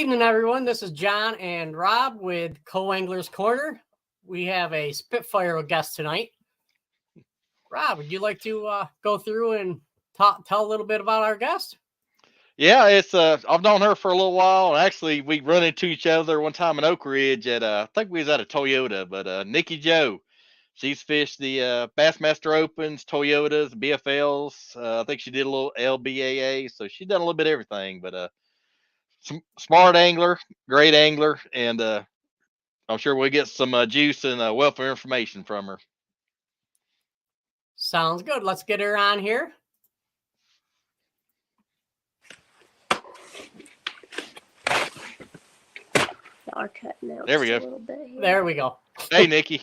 evening, everyone. This is John and Rob with Co-Anglers Corner. We have a Spitfire guest tonight. Rob, would you like to go through and tell a little bit about our guest? Yeah, it's I've known her for a little while, and actually we run into each other one time in Oak Ridge at I think we was at a Toyota, but Nikki Joe, she's fished the Bassmaster Opens, Toyotas, BFLs. I think she did a little LBAA, so she's done a little bit of everything. But smart angler, great angler, and I'm sure we'll get some juice and wealth of information from her. Sounds good. Let's get her on here. Are cutting out there we go. A little bit here. There we go. Hey, Nikki.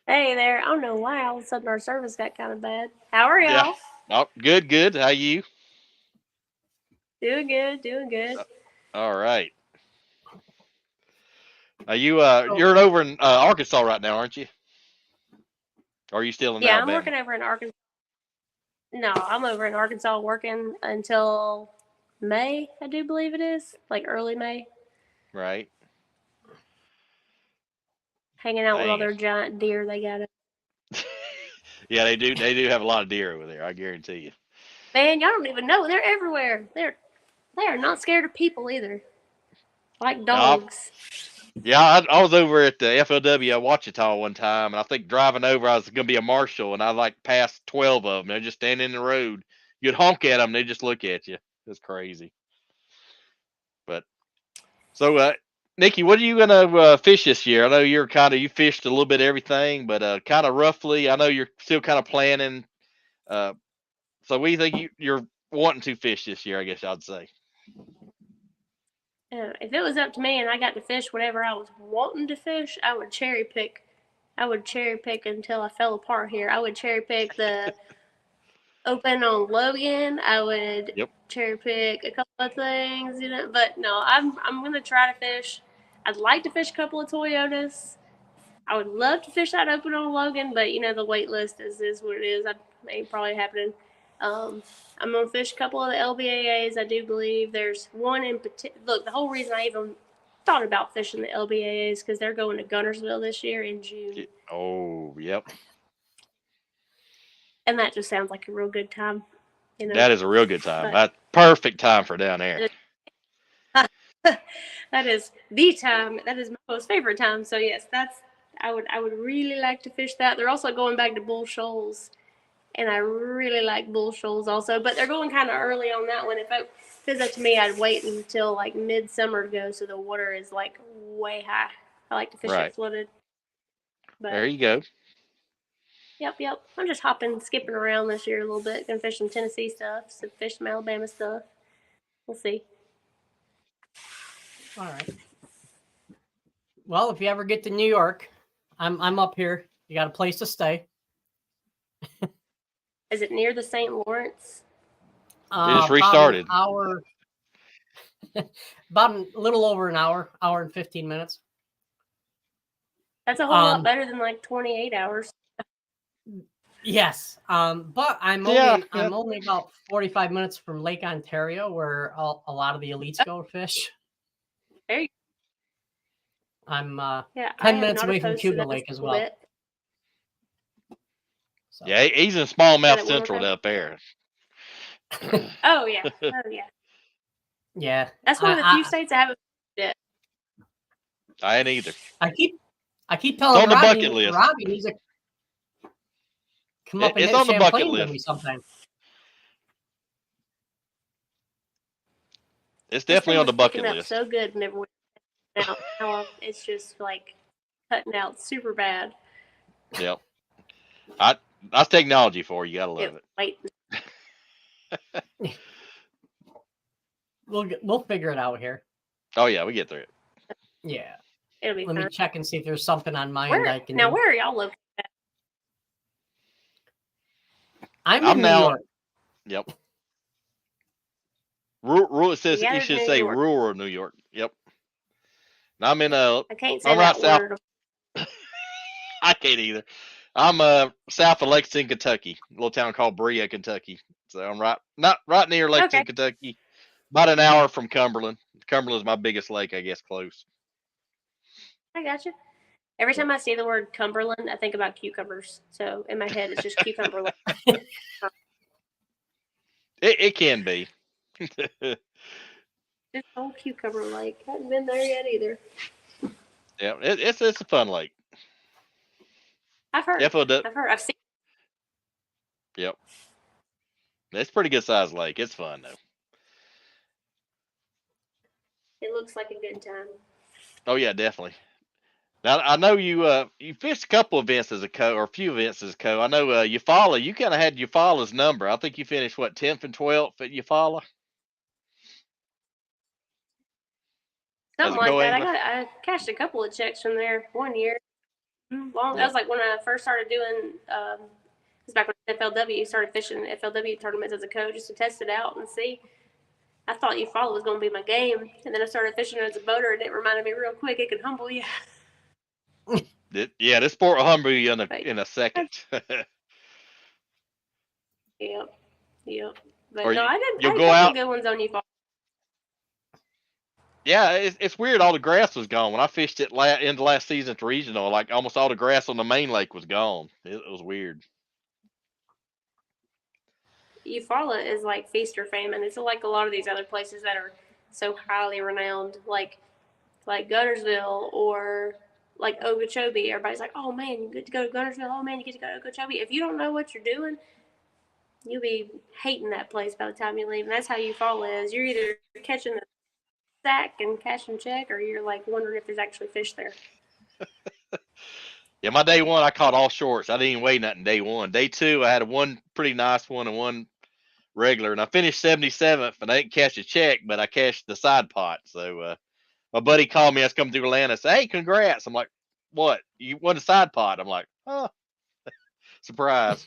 Hey there. I don't know why all of a sudden our service got kind of bad. How are y'all? Yeah. Oh, good. How you? Doing good. All right. Are you you're over in Arkansas right now, aren't you? Or are you still in Alabama? I'm working over in Arkansas. No, I'm over in Arkansas working until May, I do believe it is. Like early May. Right. Hanging out with all their giant deer they got. Yeah, they do. They do have a lot of deer over there. I guarantee you. Man, y'all don't even know. They're everywhere. They are not scared of people either. Like dogs. Yeah, I was over at the FLW at Ouachita one time, and I think driving over, I was going to be a marshal, and I like passed 12 of them. They're just standing in the road. You'd honk at them, they just look at you. It's crazy. But so, Nikki, what are you going to fish this year? I know you fished a little bit of everything, but kind of roughly, I know you're still kind of planning. So what do you think you're wanting to fish this year, I guess I'd say? If it was up to me and I got to fish whatever I was wanting to fish, I would cherry pick. Until I fell apart here. I would cherry pick the Open on Logan. I would cherry pick a couple of things, But no, I'm gonna try to fish. I'd like to fish a couple of Toyotas. I would love to fish that Open on Logan, but the wait list is what it is. That ain't probably happening. I'm going to fish a couple of the LBAAs. I do believe there's one in particular. Look, the whole reason I even thought about fishing the LBAAs is because they're going to Guntersville this year in June. Oh, yep. And that just sounds like a real good time. That is a real good time. That's perfect time for down there. That is the time. That is my most favorite time. So, yes, I would really like to fish that. They're also going back to Bull Shoals. And I really like Bull Shoals also, but they're going kind of early on that one. If it was up to me, I'd wait until like midsummer to go, so the water is like way high. I like to fish it flooded. But, there you go. Yep. I'm just skipping around this year a little bit. Gonna fish some Tennessee stuff, some fish some Alabama stuff. We'll see. All right. Well, if you ever get to New York, I'm up here. You got a place to stay. Is it near the St. Lawrence? They just restarted. About a little over an hour and 15 minutes. That's a whole lot better than like 28 hours. Yes, but I'm only about 45 minutes from Lake Ontario, where a lot of the elites go fish. There you go. I'm 10 minutes away from Cuba Lake as well. So. Yeah, he's in Smallmouth Central up there. Oh yeah. Yeah. That's one of the few states I haven't yet. I ain't either. I keep telling it's on the bucket list. Robbie needs to come up and hit Champlain with me sometime. It's definitely on the bucket list. So good whenever we now it's just like cutting out super bad. Yep. That's technology for you. You gotta love it. We'll figure it out here. Oh yeah, we get through it. Yeah. It'll be Let me check and see if there's something on my end I can do. Where are y'all located at? I'm in New York. Yep. Rural. It says you should say rural New York. Yep. Now I'm in I can't say that word. I can't either. I'm south of Lexington, Kentucky, a little town called Berea, Kentucky. So I'm right near Lexington, Kentucky, About an hour from Cumberland. Cumberland's my biggest lake, I guess, close. I got you. Every time I see the word Cumberland, I think about cucumbers. So in my head, it's just cucumber lake. It can be. It's old cucumber lake. Hadn't been there yet either. Yeah, it's a fun lake. I've heard. FOW. I've seen. Yep. It's a pretty good sized lake. It's fun though. It looks like a good time. Oh yeah, definitely. Now I know you fished a couple events as a co, or a few events as a co. I know Eufaula. You kind of had Eufaula's number. I think you finished what 10th and 12th at Eufaula as Something a like co that. angler. I cashed a couple of checks from there one year. Long. That Yep. was like when I first started doing. It was back when FLW started fishing FLW tournaments as a coach just to test it out and see. I thought Eufaula was going to be my game, and then I started fishing as a boater, and it reminded me real quick it can humble you. Yeah, this sport will humble you Right. in a second. Yep. But Or no, I did. I you'll had a go couple out. of good ones on Eufaula. Yeah, it's weird. All the grass was gone when I fished it in the last season at the regional. Like almost all the grass on the main lake was gone. It was weird. Eufaula is like feast or famine. It's like a lot of these other places that are so highly renowned, like Guntersville or like Okeechobee. Everybody's like, "Oh man, you get to go to Guntersville. Oh man, you get to go to Okeechobee." If you don't know what you're doing, you'll be hating that place by the time you leave. And that's how Eufaula is. You're either catching the sack and cash and check, or you're like wondering if there's actually fish there. Yeah, my day one I caught all shorts. I didn't even weigh nothing day one. Day two I had one pretty nice one and one regular, and I finished 77th. And I didn't catch a check, but I cashed the side pot. So my buddy called me. I was coming through Atlanta. Said, "Hey, congrats!" I'm like, "What? You won a side pot?" I'm like, "Oh, surprise!"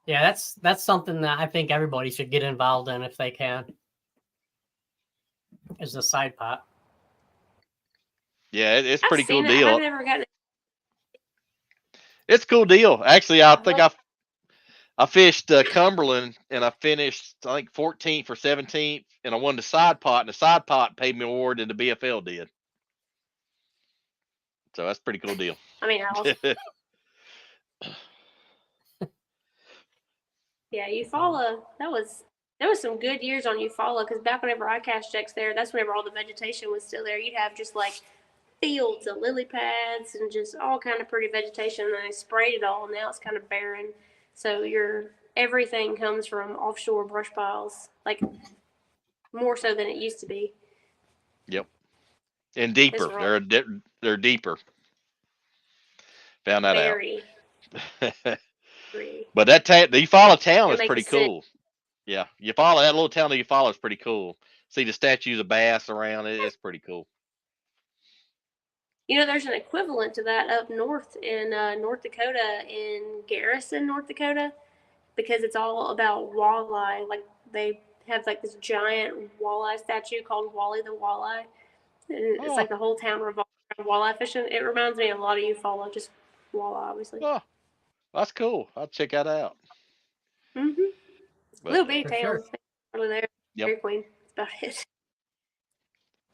Yeah, that's something that I think everybody should get involved in if they can. Is the side pot. Yeah, it's a I've pretty cool seen it. deal. I've never gotten it. It's a cool deal. Actually, I think Like, I fished Cumberland and I finished I think 14th or 17th, and I won the side pot, and the side pot paid me more than the BFL did. So that's a pretty cool deal. I mean, I was, yeah, Eufaula. There was some good years on Eufaula because back whenever I cast checks there, that's whenever all the vegetation was still there. You'd have just like fields of lily pads and just all kind of pretty vegetation, and they sprayed it all. Now it's kind of barren, so everything comes from offshore brush piles, like more so than it used to be. Yep, and deeper. They're deeper. Found that Very. out. But the Eufaula town is pretty cool. Yeah, Eufaula, that little town of Eufaula is pretty cool. See the statues of bass around it. It's pretty cool. You know, there's an equivalent to that up north in North Dakota, in Garrison, North Dakota, because it's all about walleye. Like they have like this giant walleye statue called Wally the Walleye, and it's like the whole town revolves around walleye fishing. It reminds me a lot of Eufaula, just walleye, obviously. Oh, that's cool. I'll check that out. Little bitty town, sure. over there. Yep. Dairy Queen. That's about it.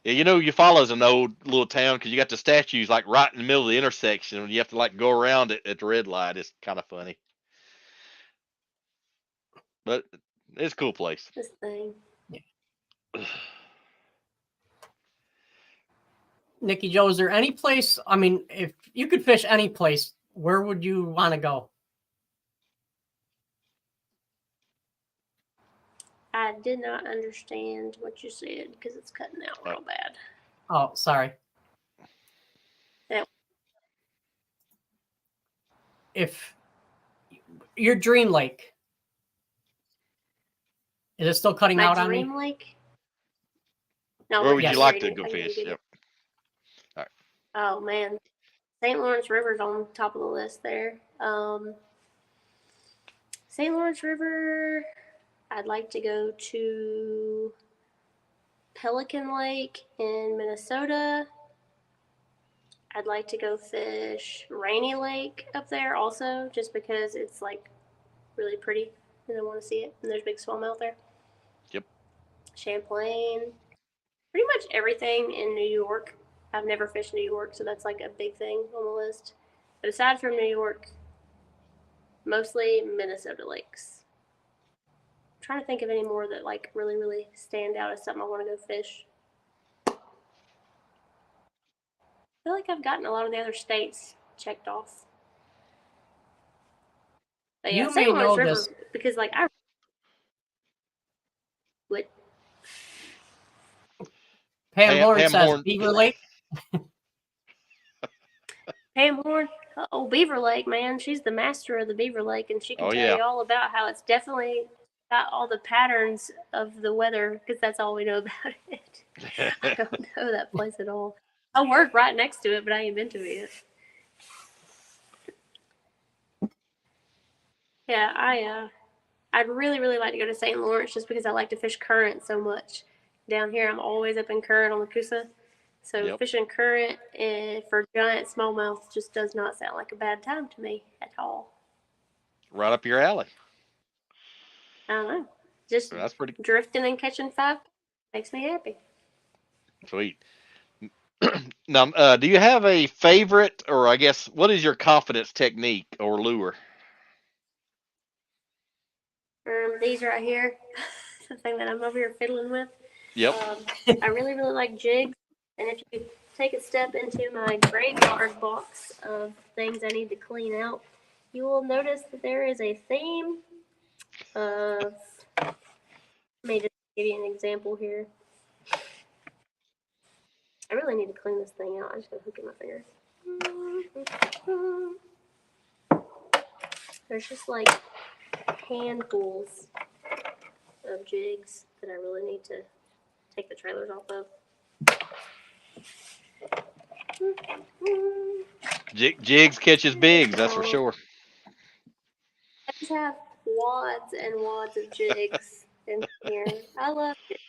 Yeah, you know, Eufaula's an old little town because you got the statues like right in the middle of the intersection, and you have to like go around it at the red light. It's kind of funny, but it's a cool place. This thing. Nikki Joe, is there any place? I mean, if you could fish any place, where would you want to go? I did not understand what you said because it's cutting out real bad. Oh, sorry. Yeah. If your dream lake, is it still cutting out on me? My dream lake? No. Where would Yes. you like to go fish? Yep. All right. Oh man, St. Lawrence River's on top of the list there. St. Lawrence River. I'd like to go to Pelican Lake in Minnesota. I'd like to go fish Rainy Lake up there also, just because it's like really pretty and I want to see it. And there's big swim out there. Champlain, pretty much everything in New York. I've never fished New York, so that's like a big thing on the list. But aside from New York, mostly Minnesota lakes. I'm trying to think of any more that like really, really stand out as something I want to go fish. I feel like I've gotten a lot of the other states checked off. But yeah, You St. may Lawrence know River, this. because like I would. Pam Horn Pam says Horn. Beaver Lake. Pam Horn, oh Beaver Lake, man, she's the master of the Beaver Lake, and she can Oh, tell yeah. you all about how it's definitely got all the patterns of the weather, because that's all we know about it. I don't know that place at all. I work right next to it, but I ain't been to it yet. Yeah, I'd really, really like to go to St. Lawrence just because I like to fish current so much. Down here, I'm always up in current on the Coosa. So Yep. fishing current and for giant smallmouth just does not sound like a bad time to me at all. Right up your alley. I don't know. Just That's pretty drifting and catching 5 makes me happy. sweet. Now, do you have a favorite, or I guess, what is your confidence technique or lure? These right here, the thing that I'm over here fiddling with. Yep. I really, really like jigs. And if you take a step into my graveyard box of things I need to clean out, you will notice that there is a theme of. Let me just give you an example here. I really need to clean this thing out. I just got a hook in my finger. There's just like handfuls of jigs that I really need to take the trailers off of. Jigs catches bigs, that's for sure. I just have wads and wads of jigs in here. I love it.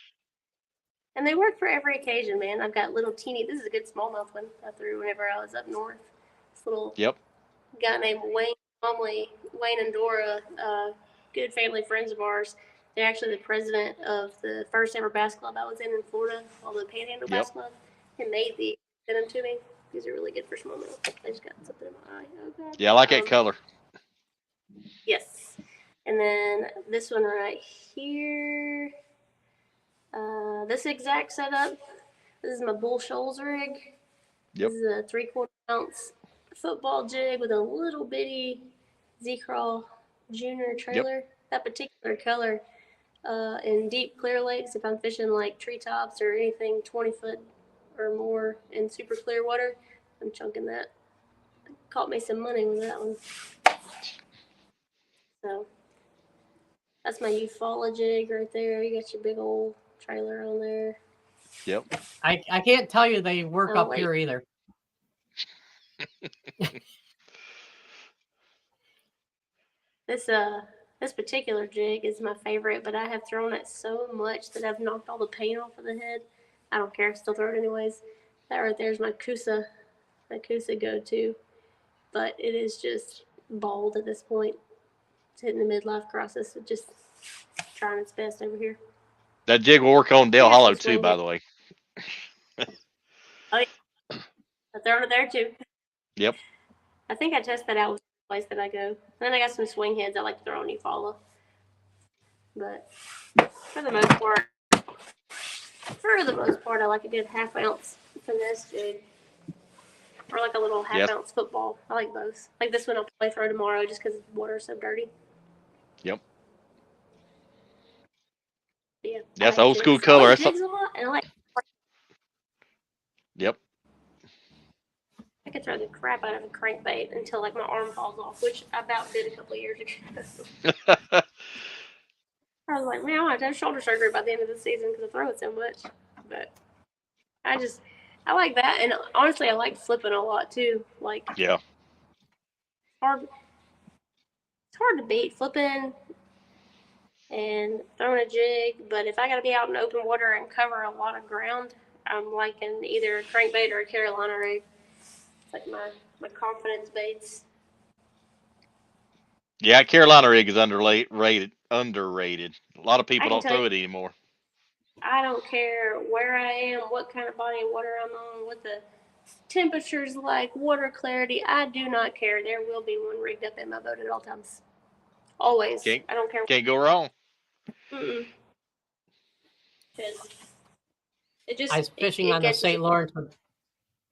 And they work for every occasion, man. I've got little teeny, this is a good smallmouth one I threw whenever I was up north. This little guy named Wayne Comley, Wayne and Dora, good family friends of ours. They're actually the president of the first ever bass club I was in Florida, called the Panhandle Bass Club. They made these, sent them to me. These are really good for smallmouth. I just got something in my eye. Oh, God. Yeah, I like that color. Yes. And then this one right here. This exact setup. This is my Bull Shoals rig. Yep. This is a 3/4 ounce football jig with a little bitty Z-Crawl Junior trailer. Yep. That particular color in deep clear lakes, if I'm fishing like treetops or anything 20 foot or more in super clear water, I'm chunking that. Caught me some money with that one. So that's my Eufaula jig right there. You got your big old trailer on there. Yep. I can't tell you they work up here either. This particular jig is my favorite, but I have thrown it so much that I've knocked all the paint off of the head. I don't care, still throw it anyways. That right there is my Coosa go-to, but it is just bald at this point. It's hitting the midlife crisis, so just trying its best over here. That jig will work on Dale Hollow too, by the way. Oh yeah, I've thrown it there too. Yep. I think I test that out with the place that I go. Then I got some swing heads I like to throw on Eufaula. But for the most part, I like a good 1/2 ounce finesse jig. Or like a little 1/2 ounce football. I like those. Like this one I'll probably throw tomorrow just because the water is so dirty. Yep. Yeah. That's like old jigs. school color. I like jigs a lot, and I like. Yep. I could throw the crap out of a crankbait until like my arm falls off, which I about did a couple of years ago. I was like, man, I have to have shoulder surgery by the end of the season because I throw it so much. But I like that, and honestly, I like flipping a lot too. Like, yeah, it's hard to beat flipping and throwing a jig. But if I got to be out in open water and cover a lot of ground, I'm liking either a crankbait or a Carolina rig. It's like my confidence baits. Yeah, Carolina rig is underrated. A lot of people don't throw it anymore. I don't care where I am, what kind of body of water I'm on, what the temperature's like, water clarity. I do not care. There will be one rigged up in my boat at all times. Always. I don't care. Can't go wrong. Mm-mm. I was fishing on the St. Lawrence with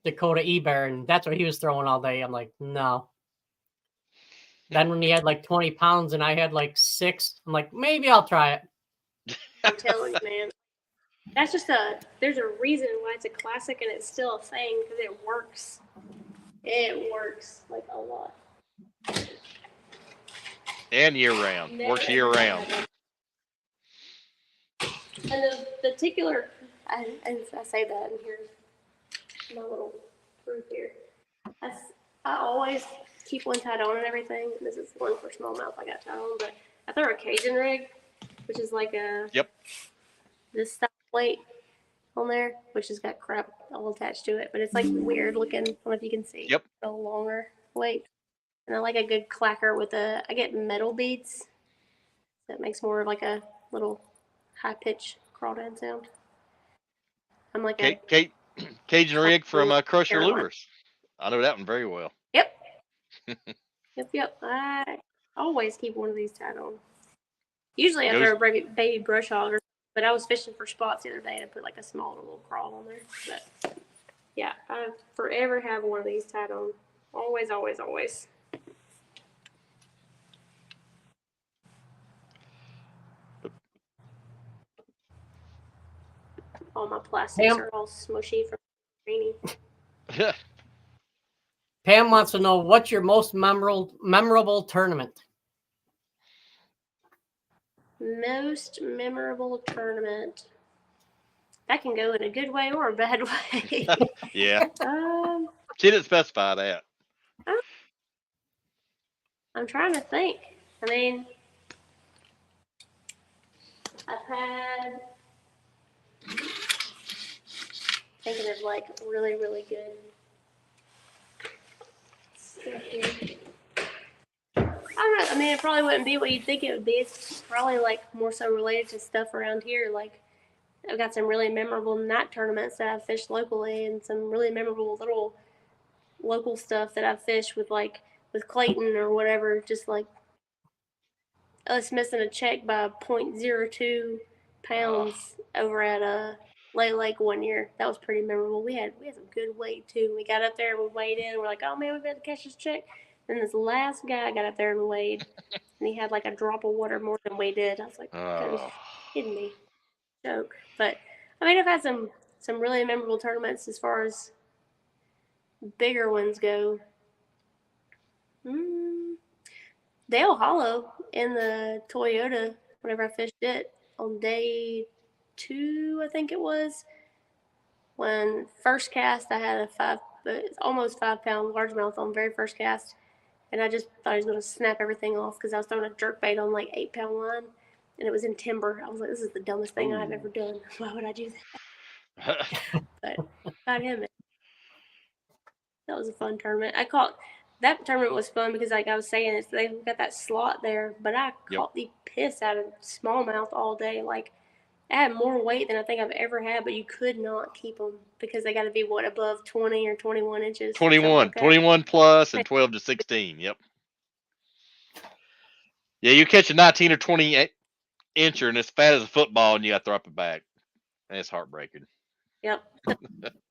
Dakota Eber, and that's what he was throwing all day. I'm like, no. Then when he had like 20 pounds and I had like 6, I'm like, maybe I'll try it. I'm telling you, man. That's just there's a reason why it's a classic and it's still a thing because it works. It works like a lot. And year round. Works year round. And the particular, I say that, and here's my little proof here. I always keep one tied on and everything. This is one for smallmouth I got tied on, but I throw a Cajun rig, which is like this style plate on there, which has got crap all attached to it, but it's like weird looking. I don't know if you can see. Yep. A longer weight. And I like a good clacker with I get metal beads. That makes more of like a little high pitch crawdad sound. I'm like Cajun rig from Crusher Lures. I know that one very well. Yep. Yep. I always keep one of these tied on. Usually I throw a baby brush hog, but I was fishing for spots the other day and I put like a small little crawl on there. But yeah, I forever have one of these tied on. Always, always, always. All my plastics are all smushy from rainy. Pam wants to know, what's your most memorable tournament? Most memorable tournament. That can go in a good way or a bad way. Yeah. She didn't specify that. I'm trying to think. I mean, I've had, thinking of like really, really good stuff here. I don't know. I mean, it probably wouldn't be what you'd think it would be. It's probably like more so related to stuff around here. Like, I've got some really memorable night tournaments that I've fished locally and some really memorable little local stuff that I've fished with Clayton or whatever. Just like us missing a check by 0.02 pounds over at Lay Lake one year. That was pretty memorable. We had some good weight too. We got up there and we weighed in. We're like, oh man, we better catch this check. Then this last guy got up there and weighed, and he had like a drop of water more than we did. I was like, "Gosh, kidding me?" Joke. But I mean, I've had some really memorable tournaments as far as bigger ones go. Dale Hollow in the Toyota, whenever I fished it on day 2, I think it was. When first cast, I had almost 5 pound largemouth on very first cast. And I just thought he was going to snap everything off because I was throwing a jerk bait on like 8 pound line. And it was in timber. I was like, this is the dumbest thing I've ever done. Why would I do that? But got him. That was a fun tournament. That tournament was fun because, like I was saying, they've got that slot there, but I caught the piss out of smallmouth all day. Like, I had more weight than I think I've ever had, but you could not keep them because they got to be, above 20 or 21 inches? 21 plus and 12 to 16, yep. Yeah, you catch a 19 or 20 incher and it's fat as a football and you got to drop it back. And it's heartbreaking. Yep.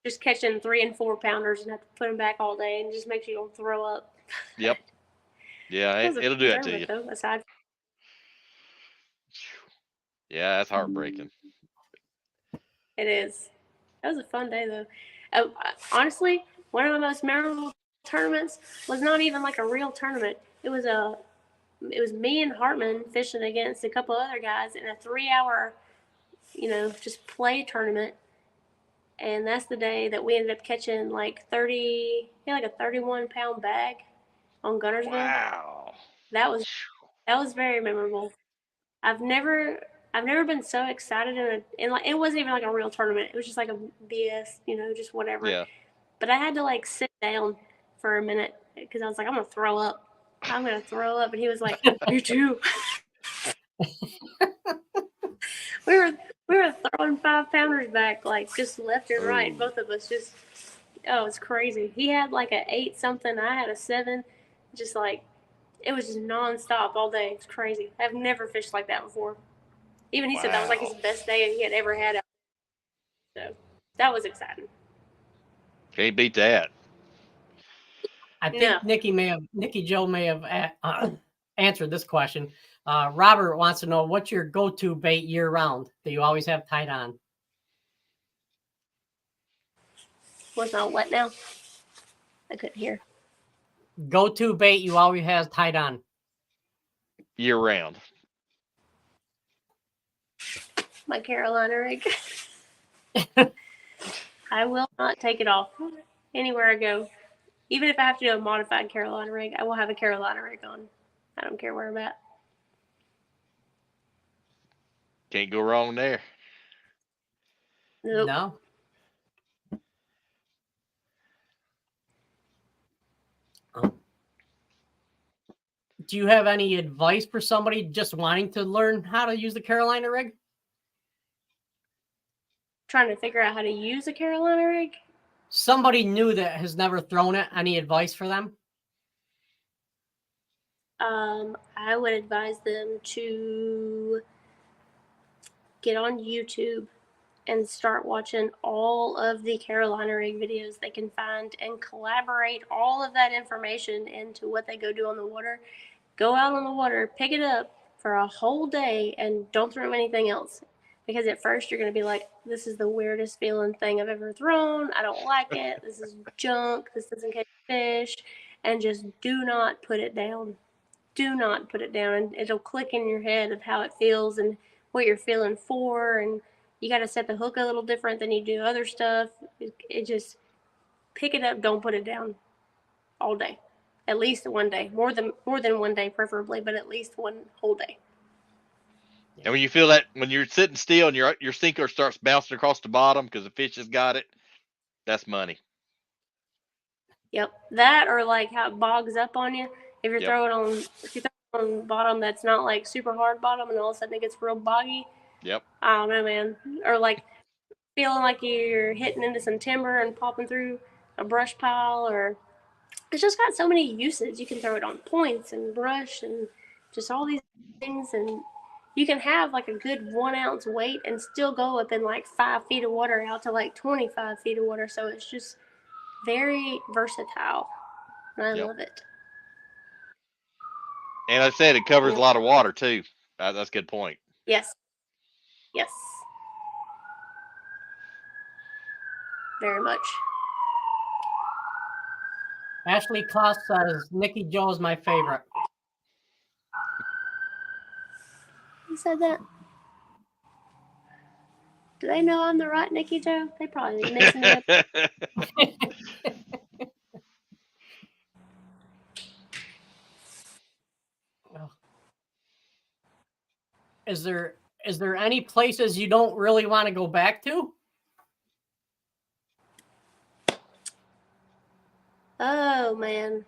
Just catching 3 and 4 pounders and have to put them back all day and just makes you throw up. Yep. Yeah, it'll do that to you. Though, aside. Yeah, that's heartbreaking. It is. That was a fun day though. Honestly, one of my most memorable tournaments was not even like a real tournament. It was me and Hartman fishing against a couple other guys in a 3-hour, just play tournament. And that's the day that we ended up catching like a 31 pound bag on Gunnersville. Wow. That was very memorable. I've never been so excited and like, it wasn't even like a real tournament. It was just like a BS, just whatever. Yeah. But I had to like sit down for a minute because I was like, I'm going to throw up. And he was like, me too. We were throwing 5-pounders back, like just left and right. Ooh. Both of us just, oh, it's crazy. He had like a 8 something. I had a 7. Just like, it was just nonstop all day. It's crazy. I've never fished like that before. Even he said that was like his Wow. best day he had ever had out. So that was exciting. Can't beat that. I No. think Nikki Joe may have answered this question. Robert wants to know, what's your go-to bait year round that you always have tied on? Was not what now? I couldn't hear. Go-to bait you always have tied on. Year round. My Carolina rig. I will not take it off anywhere I go. Even if I have to do a modified Carolina rig, I will have a Carolina rig on. I don't care where I'm at. Can't go wrong there. Nope. No. Do you have any advice for somebody just wanting to learn how to use the Carolina rig? Trying to figure out how to use a Carolina rig. Somebody new that has never thrown it. Any advice for them? I would advise them to get on YouTube and start watching all of the Carolina rig videos they can find and collaborate all of that information into what they go do on the water. Go out on the water, pick it up for a whole day, and don't throw anything else. Because at first you're going to be like, this is the weirdest feeling thing I've ever thrown. I don't like it. This is junk. This doesn't catch fish. And just do not put it down. Do not put it down. And it'll click in your head of how it feels and what you're feeling for. And you got to set the hook a little different than you do other stuff. It just, pick it up. Don't put it down all day. At least one day. More than one day preferably, but at least one whole day. And when you feel that, when you're sitting still and your sinker starts bouncing across the bottom because the fish has got it, that's money. Yep, that or like how it bogs up on you. If you're Yep. throwing on bottom that's not like super hard bottom, and all of a sudden it gets real boggy. Yep. I don't know, man. Or like feeling like you're hitting into some timber and popping through a brush pile, or it's just got so many uses. You can throw it on points and brush and just all these things, and you can have like a good 1 ounce weight and still go up in like 5 feet of water out to like 25 feet of water. So it's just very versatile, and I love it. And I said it covers Yep. a lot of water too. That's a good point. Yes. Yes. Very much. Ashley Kloss says Nikki Joe is my favorite. Who said that? Do they know I'm the right Nikki Joe? They probably mixing me up. Is there any places you don't really want to go back to? Oh man,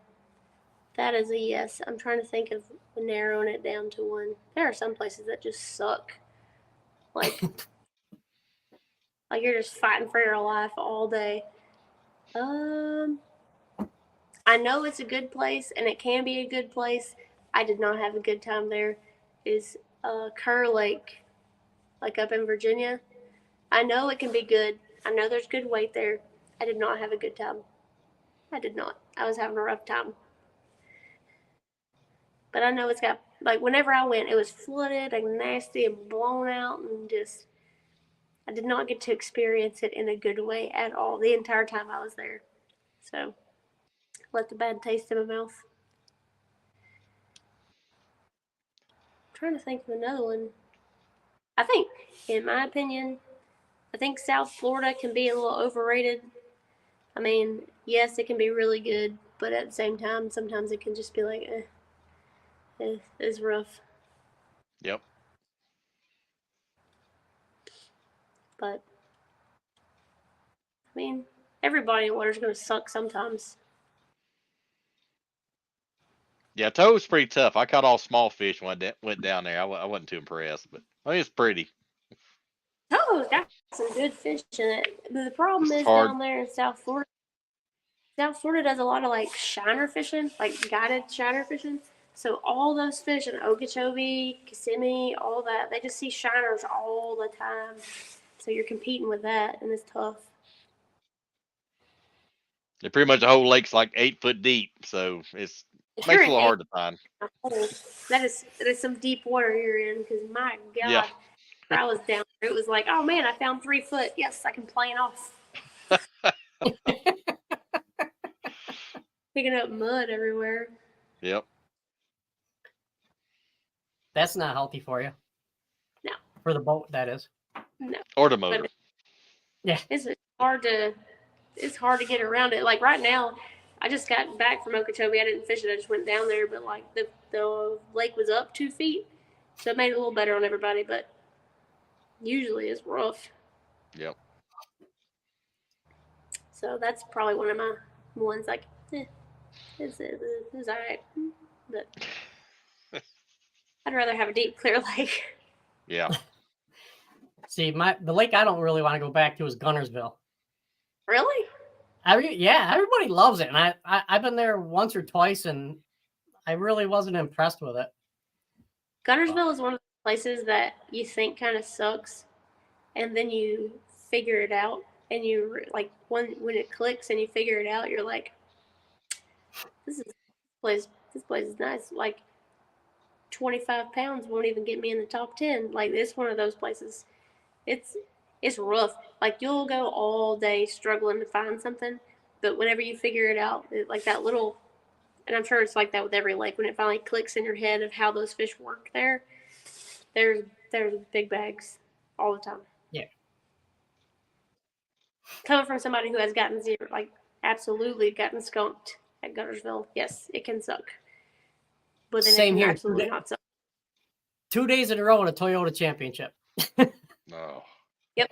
that is a yes. I'm trying to think of narrowing it down to one. There are some places that just suck. Like you're just fighting for your life all day. I know it's a good place, and it can be a good place. I did not have a good time there. Is Kerr Lake, like up in Virginia. I know it can be good. I know there's good weight there. I did not have a good time. I did not. I was having a rough time. But I know it's got, like, whenever I went, it was flooded and nasty and blown out, and just, I did not get to experience it in a good way at all the entire time I was there. So, left the bad taste in my mouth. I'm trying to think of another one. I think, in my opinion, I think South Florida can be a little overrated. I mean, yes, it can be really good, but at the same time, sometimes it can just be like, it's rough. Yep. But, I mean, every body of water is going to suck sometimes. Yeah, tow was pretty tough. I caught all small fish when I went down there. I wasn't too impressed, but I mean, it's pretty. Toho's got some good fish in it. The problem It's is hard. down there in South Florida. South Florida does a lot of like shiner fishing, like guided shiner fishing. So all those fish in Okeechobee, Kissimmee, all that, they just see shiners all the time. So you're competing with that, and it's tough. And pretty much the whole lake's like 8 foot deep, so If makes you're it a in little hard to find. that is some deep water you're in. Because my Yeah. God, I was down there. It was like, oh man, I found 3 foot. Yes, I can plane off. Picking up mud everywhere. Yep. That's not healthy for you. No. For the boat, that is. No. Or the motor. Yeah. It's hard to get around it. Like right now, I just got back from Okeechobee. I didn't fish it. I just went down there, but like the lake was up 2 feet, so it made it a little better on everybody. But usually it's rough. Yep. So that's probably one of my ones. Like, it's all right, but I'd rather have a deep, clear lake. Yeah. See, the lake I don't really want to go back to is Gunnersville. Really? Yeah, everybody loves it, and I've been there once or twice, and I really wasn't impressed with it. Gunnersville is one of the places that you think kind of sucks, and then you figure it out, and you like when it clicks and you figure it out, you're like, this place is nice. Like 25 pounds won't even get me in the top 10. Like it's one of those places. It's rough. Like you'll go all day struggling to find something, but whenever you figure it out, like that little, and I'm sure it's like that with every lake, when it finally clicks in your head of how those fish work there's big bags all the time. Yeah. Coming from somebody who has gotten zero, like absolutely gotten skunked at Gunnersville, yes, it can suck. But then Same it can here. absolutely not suck. 2 days in a row in a Toyota Championship. No. Yep.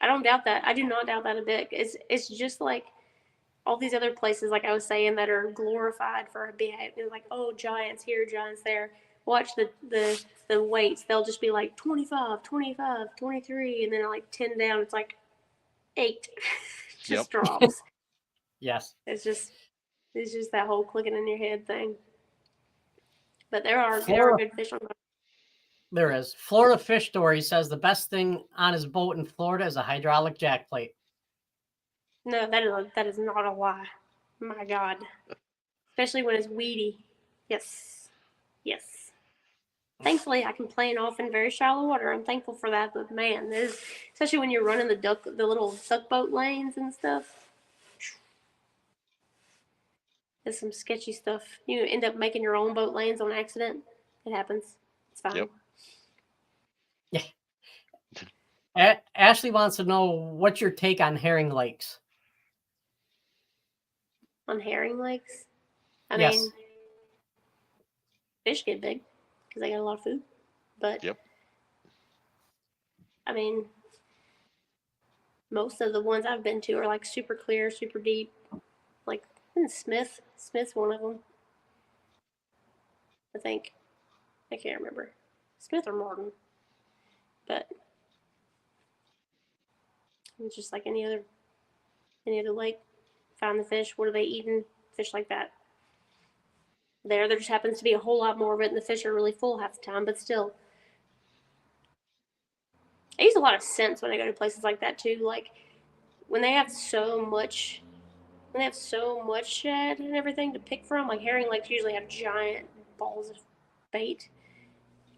I don't doubt that. I do not doubt that a bit. It's just like all these other places, like I was saying, that are glorified for a big, like, oh, giants here, giants there. Watch the weights. They'll just be like 25, 25, 23, and then like 10 down, it's like 8. Just drops. Yes. It's just that whole clicking in your head thing. But there are good fish on the. There is. Florida Fish Story says the best thing on his boat in Florida is a hydraulic jack plate. No, that is not a lie. My God. Especially when it's weedy. Yes. Yes. Thankfully, I can plane off in very shallow water. I'm thankful for that. But man, especially when you're running the little duck boat lanes and stuff. There's some sketchy stuff. You end up making your own boat lanes on accident. It happens. It's fine. Yep. Yeah. Ashley wants to know what's your take on herring lakes? On herring lakes? I Yes. mean, fish get big because they got a lot of food. But, Yep. I mean, most of the ones I've been to are like super clear, super deep. Like Smith's one of them. I think. I can't remember. Smith or Martin. But it's just like any other lake. Find the fish. What are they eating? Fish like that. There just happens to be a whole lot more of it, and the fish are really full half the time. But still, I use a lot of scents when I go to places like that too. Like when they have so much shad and everything to pick from. Like herring lakes usually have giant balls of bait.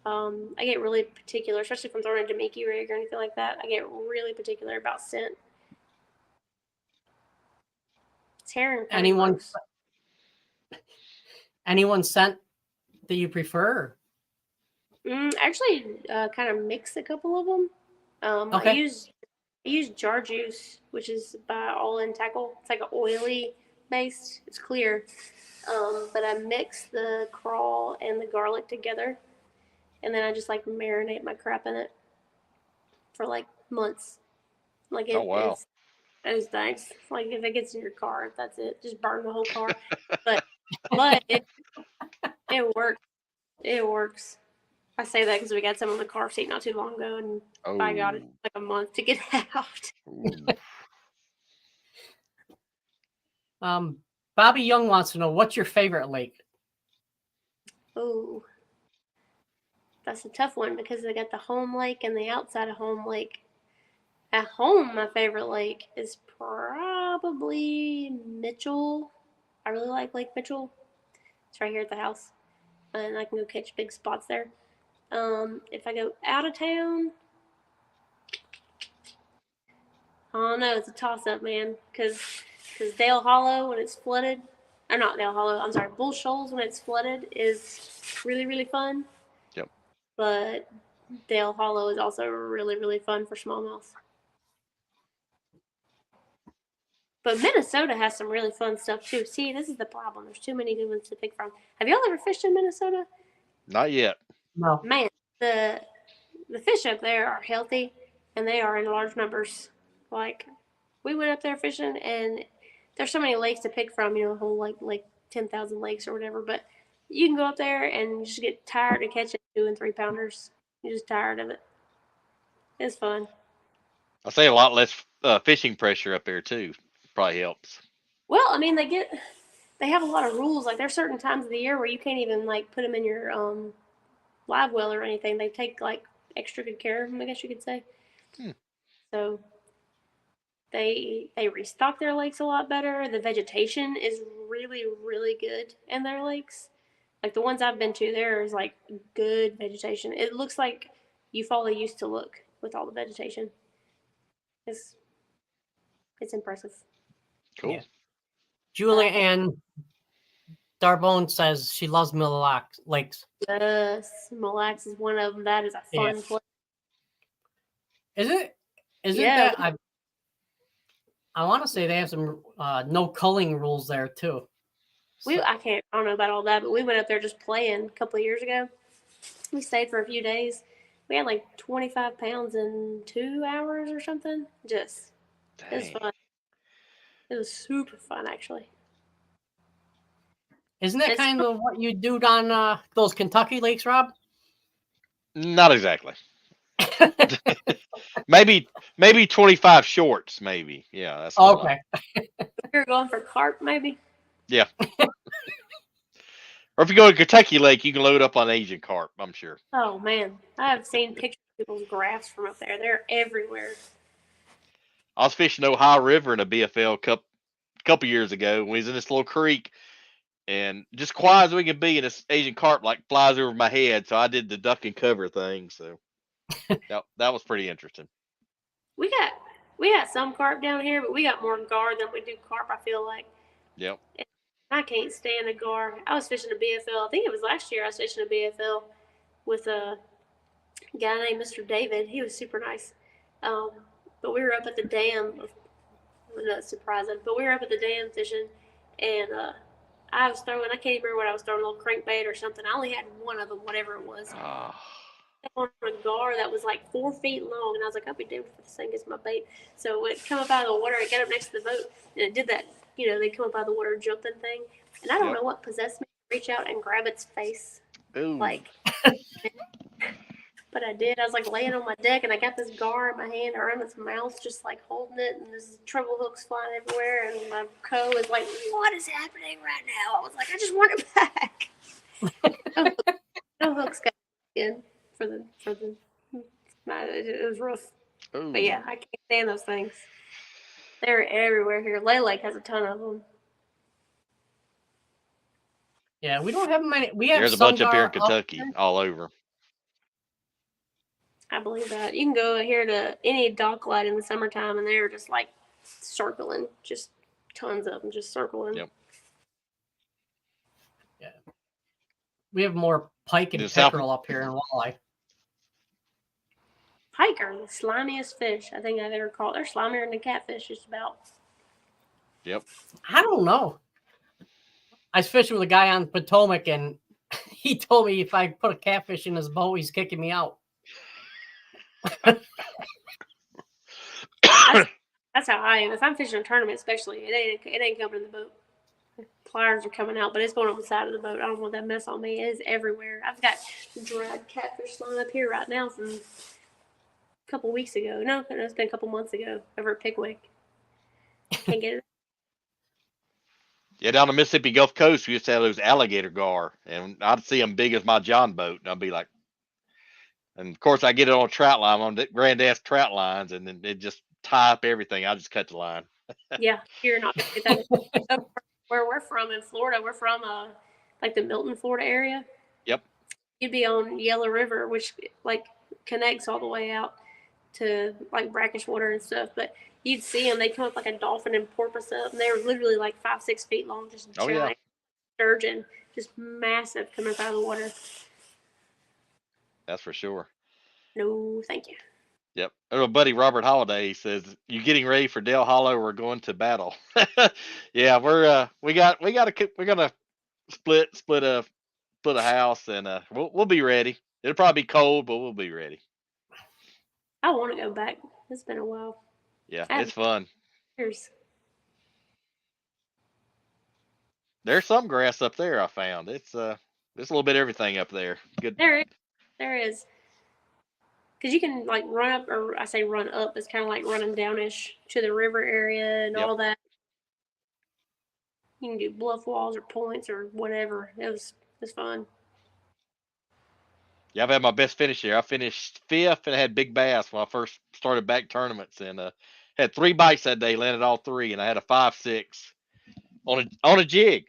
I get really particular, especially if I'm throwing a Nikki rig or anything like that. I get really particular about scent. It's herring. Anyone scent that you prefer? Actually, kind of mix a couple of them. Okay. I use jar juice, which is by All In Tackle. It's like an oily based. It's clear. But I mix the crawl and the garlic together, and then I just like marinate my crap in it for like months. Like Oh, wow. It's nice. Like if it gets in your car, that's it. Just burn the whole car. but it works. It works. I say that because we got some on the car seat not too long ago, and by God, it's like a month to get out. Ooh. Bobby Young wants to know, what's your favorite lake? Oh, that's a tough one because I got the home lake and the outside of home lake. At home, my favorite lake is probably Mitchell. I really like Lake Mitchell. It's right here at the house, and I can go catch big spots there. If I go out of town, I don't know. It's a toss-up, man. Because Dale Hollow, when it's flooded, or not Dale Hollow, I'm sorry, Bull Shoals, when it's flooded, is really, really fun. Yep. But Dale Hollow is also really, really fun for smallmouth. But Minnesota has some really fun stuff too. See, this is the problem. There's too many good ones to pick from. Have y'all ever fished in Minnesota? Not yet. No. Man, the fish up there are healthy, and they are in large numbers. Like, we went up there fishing, and there's so many lakes to pick from. You know, a whole like 10,000 lakes or whatever. But you can go up there and just get tired of catching 2 and 3 pounders. You're just tired of it. It's fun. I say a lot less fishing pressure up there too. Probably helps. Well, I mean, they have a lot of rules. Like, there's certain times of the year where you can't even like put them in your live well or anything. They take like extra good care of them, I guess you could say. So they restock their lakes a lot better. The vegetation is really, really good in their lakes. Like the ones I've been to, there is like good vegetation. It looks like Eufaula used to look with all the vegetation. It's impressive. Cool. Yeah. Julie Ann Darbone says she loves Mille Lakes. Yes, Mille Lacs is one of them. That is a fun place. Is it? Isn't Yeah. that? I want to say they have some no culling rules there too. I don't know about all that, but we went up there just playing a couple of years ago. We stayed for a few days. We had like 25 pounds in 2 hours or something. Just, it was fun. It was super fun, actually. Isn't that kind of what you do on those Kentucky lakes, Rob? Not exactly. maybe 25 shorts, maybe. Yeah, that's okay. You're going for carp, maybe? Yeah. Or if you go to Kentucky Lake, you can load up on Asian carp, I'm sure. Oh, man. I have seen pictures of people's graphs from up there. They're everywhere. I was fishing Ohio River in a BFL couple years ago when we was in this little creek, and just quiet as we can be, and this Asian carp like flies over my head. So I did the duck and cover thing. So that was pretty interesting. We got some carp down here, but we got more gar than we do carp, I feel like. Yep. I can't stand a gar. I was fishing a BFL. I think it was last year I was fishing a BFL with a guy named Mr. David. He was super nice. But we were up at the dam. Not surprising, but we were up at the dam fishing, and I was throwing, I can't even remember what I was throwing, a little crankbait or something. I only had one of them, whatever it was. On a gar that was like 4 feet long, and I was like, I'll be damned if this thing gets my bait. So it come up out of the water, it got up next to the boat, and it did that, they come up out of the water jumping thing. And I don't know what possessed me to reach out and grab its face. Ooh. Like, but I did. I was like laying on my deck, and I got this gar in my hand around its mouth, just like holding it, and there's treble hooks flying everywhere, and my co is like, what is happening right now? I was like, I just want it back. No hooks got in for the it was rough. Ooh. But yeah, I can't stand those things. They're everywhere here. Lay Lake has a ton of them. Yeah, we don't have many. We have There's a bunch up here in Kentucky, all over. I believe that. You can go here to any dock light in the summertime, and they're just like circling, just tons of them, just circling. Yep. Yeah. We have more pike and pickerel up here in walleye. Pike are the slimiest fish I think I've ever caught. They're slimier than catfish, just about. Yep. I don't know. I was fishing with a guy on Potomac, and he told me if I put a catfish in his boat, he's kicking me out. That's how I am. If I'm fishing a tournament, especially, it ain't coming in the boat. Pliers are coming out, but it's going on the side of the boat. I don't want that mess on me. It is everywhere. I've got dried catfish lying up here right now from couple weeks ago. No, it's been a couple months ago over at Pickwick. Can't get it. Yeah, down the Mississippi Gulf Coast, we used to have those alligator gar, and I'd see them big as my John boat, and I'd be like, and of course I get it on a trout line, on the granddad's trout lines, and then it just tie up everything. I just cut the line. Yeah, you're not gonna get that. Up where we're from in Florida, we're from like the Milton, Florida area. Yep. You'd be on Yellow River, which like connects all the way out to like brackish water and stuff. But you'd see them; they come up like a dolphin and porpoise up, and they were literally like 5-6 feet long, just Oh giant yeah, sturgeon, just massive coming up out of the water. that's for sure. No, thank you. Yep. My buddy Robert Holiday says, "You getting ready for Dale Hollow? We're going to battle." Yeah, we're gonna split a house, and we'll be ready. It'll probably be cold, but we'll be ready. I want to go back. It's been a while. Yeah, I it's fun. years. There's some grass up there I found. It's a little bit of everything up there. Good. There is. Because you can like run up, or I say run up, it's kind of like running downish to the river area and Yep. all that. You can do bluff walls or points or whatever. It was fun. Yeah, I've had my best finish here. I finished 5th and had big bass when I first started back tournaments, and had 3 bites that day, landed all 3, and I had a 5-6 on a jig.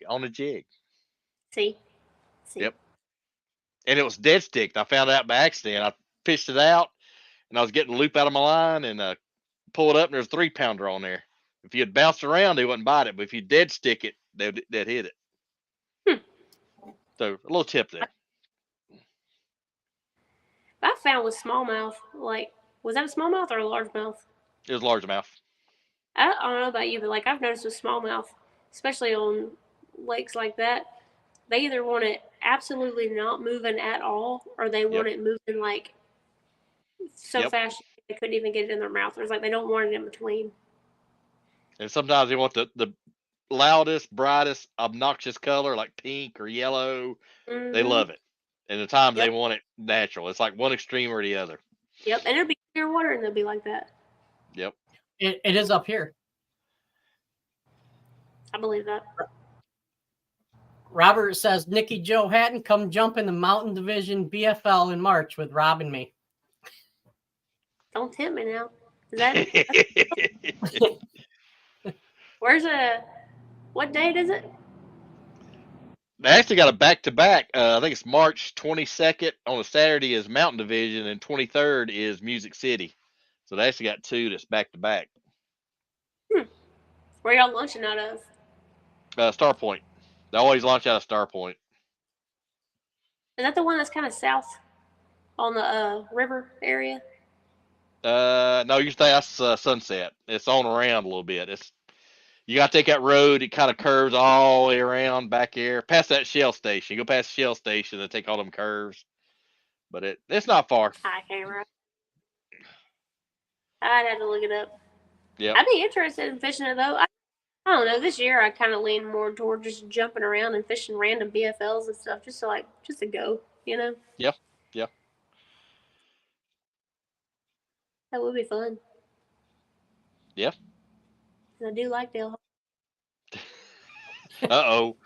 See? Yep. And it was dead sticked. I found out by accident. I fished it out, and I was getting the loop out of my line, and pulled up, and there's a 3-pounder on there. If you had bounced around, they wouldn't bite it, but if you dead stick it, they'd hit it. So a little tip there. I found with smallmouth, like, was that a smallmouth or a largemouth? It was largemouth. I don't know about you, but like I've noticed with smallmouth, especially on lakes like that, they either want it absolutely not moving at all, or they want it moving like so fast they couldn't even get it in their mouth. It's like they don't want it in between. And sometimes they want the loudest, brightest, obnoxious color like pink or yellow. Mm-hmm. They love it. And the times they want it natural. It's like one extreme or the other. Yep, and it'll be clear water and they'll be like that. Yep. It is up here. I believe that. Robert says, Nikki Joe Hatten, come jump in the Mountain Division BFL in March with Rob and me. Don't tempt me now. Is that what date is it? They actually got a back-to-back. I think it's March 22nd on a Saturday is Mountain Division, and 23rd is Music City. So they actually got 2 that's back-to-back. Where y'all launching out of? Star Point. They always launch out of Star Point. Is that the one that's kind of south on the river area? No, you say that's Sunset. It's on around a little bit. You got to take that road. It kind of curves all the way around back here, past that Shell station. You go past the Shell station and take all them curves. But it's not far. I can't remember. I'd have to look it up. Yeah. I'd be interested in fishing it though. I don't know. This year I kind of lean more toward just jumping around and fishing random BFLs and stuff, just to go, you know. Yeah. That would be fun. Yeah. And I do like Dale. Uh-oh.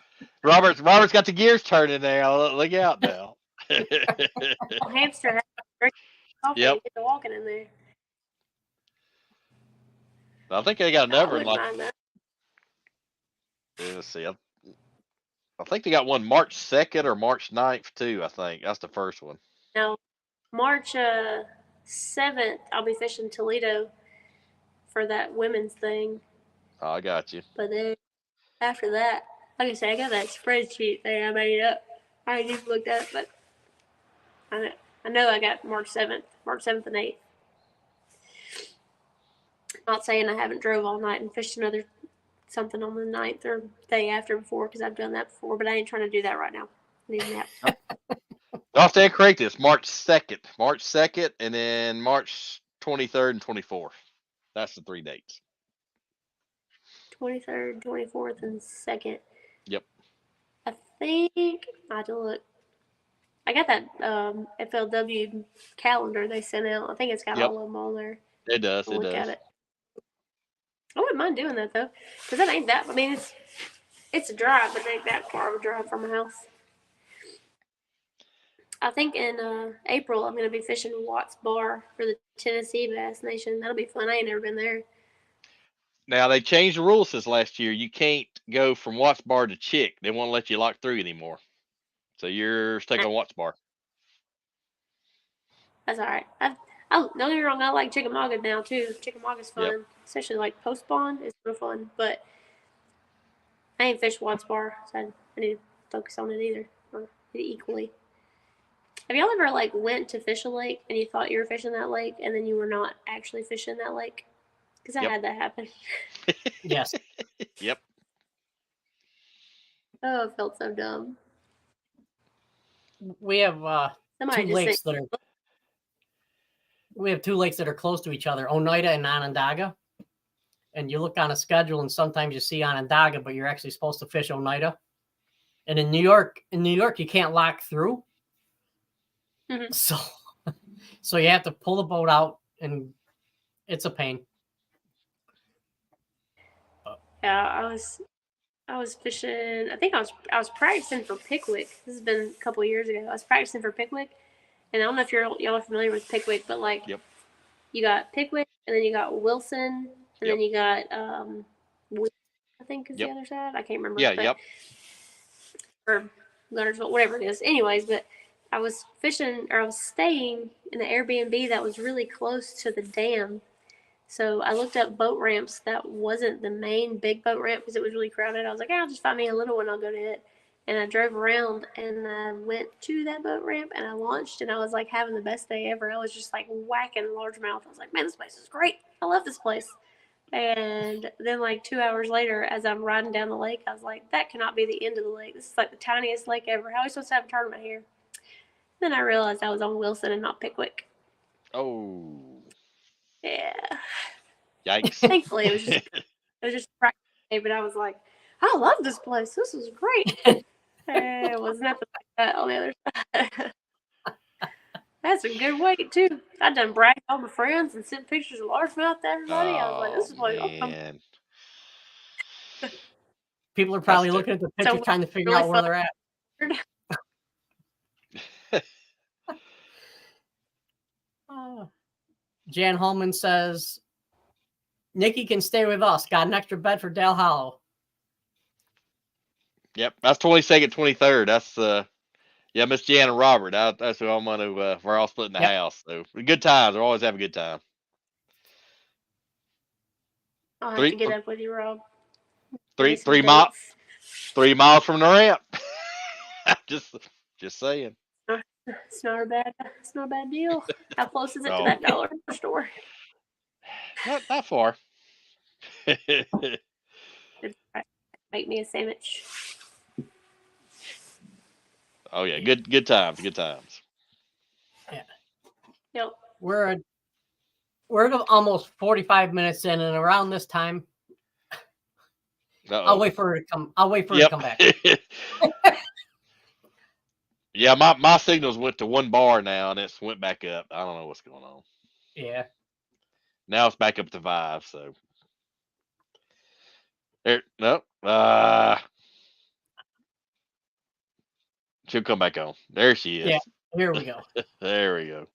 Robert's got the gears turning there. Look out now. Hamster has drink coffee and get to walking in there. I think they got another one. Let's see. I think they got one March 2nd or March 9th too. I think that's the first one. No, March 7th, I'll be fishing Toledo for that women's thing. Oh, I got you. But then after that, like I said, I got that spreadsheet thing I made up. I ain't even looked at it, but I know I got March 7th and 8th. Not saying I haven't drove all night and fished something on the 9th or day after before, because I've done that before, but I ain't trying to do that right now. I need a nap. I'll stand correct. It's March 2nd, and then March 23rd and 24th. That's the 3 dates. 23rd, 24th, and 2nd. Yep. I think I have to look. I got that FLW calendar they sent out. I think it's got Yep. all of them on there. It does. I'll It look does. at it. I wouldn't mind doing that though, because that ain't that. I mean, it's a drive, but it ain't that far of a drive from my house. I think in April I'm gonna be fishing Watts Bar for the Tennessee Bass Nation. That'll be fun. I ain't never been there. Now they changed the rules since last year. You can't go from Watts Bar to Chick. They won't let you lock through anymore. So you're stuck on Watts Bar. That's all right. Don't get me wrong. I like Chickamauga now too. Chickamauga's fun, Yep. especially like post spawn. It's real fun. But I ain't fished Watts Bar, so I need to focus on it either, or equally. Have y'all ever like went to fish a lake and you thought you were fishing that lake and then you were not actually fishing that lake? Because I Yep. had that happen. Yes. Yep. Oh, it felt so dumb. We have Somebody two just lakes said, that are close to each other, Oneida and Onondaga. And you look on a schedule and sometimes you see Onondaga, but you're actually supposed to fish Oneida. And in New York, you can't lock through. Mhm. So you have to pull the boat out, and it's a pain. yeah, I was fishing. I think I was practicing for Pickwick. This has been a couple of years ago. I was practicing for Pickwick, and I don't know if y'all are familiar with Pickwick, but like Yep. you got Pickwick, and then you got Wilson, and then Yep. you got I think is Yep. the other side. I can't remember. Yeah. But, Yep. or Gunnersville, whatever it is. Anyways, but I was fishing or I was staying in the Airbnb that was really close to the dam. So I looked up boat ramps that wasn't the main big boat ramp because it was really crowded. I was like, I'll just find me a little one, I'll go to it. And I drove around and I went to that boat ramp and I launched and I was like having the best day ever. I was just like whacking largemouth. I was like, man, this place is great. I love this place. And then like 2 hours later, as I'm riding down the lake, I was like, that cannot be the end of the lake. This is like the tiniest lake ever. How are we supposed to have a tournament here? Then I realized I was on Wilson and not Pickwick. Oh. Yeah. Yikes. Thankfully, it was just a practice day, but I was like, I love this place. This is great. It was nothing like that on the other side. That's a good weight too. I done bragged all my friends and sent pictures of largemouth to everybody. I was like, this Oh is like man. People are probably That's looking at the picture so trying to figure really out where fun. they're at. Jan Holman says, Nikki can stay with us. Got an extra bed for Dale Hollow. Yep. That's 22nd, 23rd. That's yeah, Miss Jan and Robert. That's who I'm gonna. We're all splitting the Yep. house. So good times. We're always having a good time. I'll have to get up with you, Rob. Give me some 3 miles. dates. 3 miles from the ramp. just saying. It's not a bad deal. How close is it to Oh, that dollar store? not far. Make me a sandwich. Oh yeah, good times. Good times. Yeah. Yep. We're almost 45 minutes in, and around this time, Uh-oh. I'll wait for her to come. I'll wait for her to come back. Yeah, my signals went to one bar now, and it's went back up. I don't know what's going on. Yeah. Now it's back up to 5. So there, no. She'll come back on. There she is. Yeah. Here we go. There we go.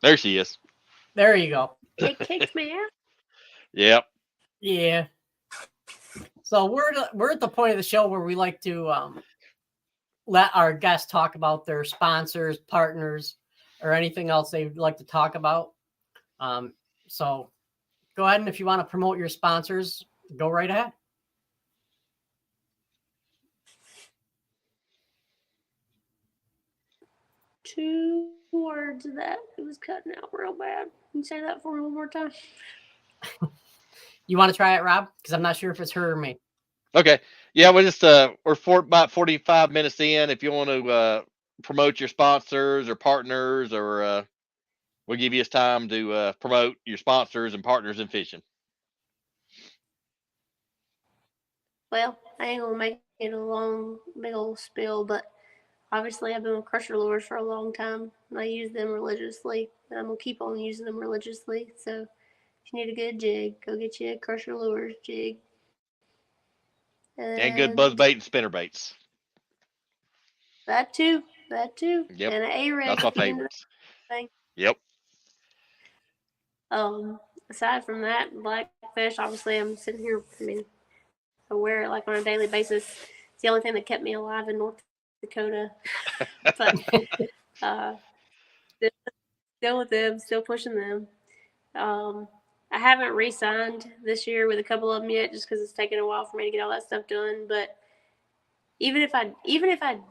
There she is. There you go. It kicked me out. Yep. Yeah. So we're at the point of the show where we like to let our guests talk about their sponsors, partners, or anything else they'd like to talk about. So go ahead, and if you want to promote your sponsors, go right ahead. Two words of that. It was cutting out real bad. Can you say that for me one more time? You want to try it, Rob? Because I'm not sure if it's her or me. Okay. Yeah, we're just we're about 45 minutes in. If you want to promote your sponsors or partners, or we'll give you time to promote your sponsors and partners in fishing. Well, I ain't gonna make it a long, big old spill, but obviously I've been with crusher lures for a long time, and I use them religiously, and I'm gonna keep on using them religiously. So if you need a good jig, go get you a crusher lures jig. And good buzz And bait and spinner baits. that too, Yep. and an A-rig That's my to get into that favorites. thing. Yep. Aside from that, blackfish, obviously I'm sitting here, I mean, I wear it like on a daily basis. It's the only thing that kept me alive in North Dakota. But uh, still with them, still pushing them. I haven't re-signed this year with a couple of them yet, just because it's taken a while for me to get all that stuff done. But even if I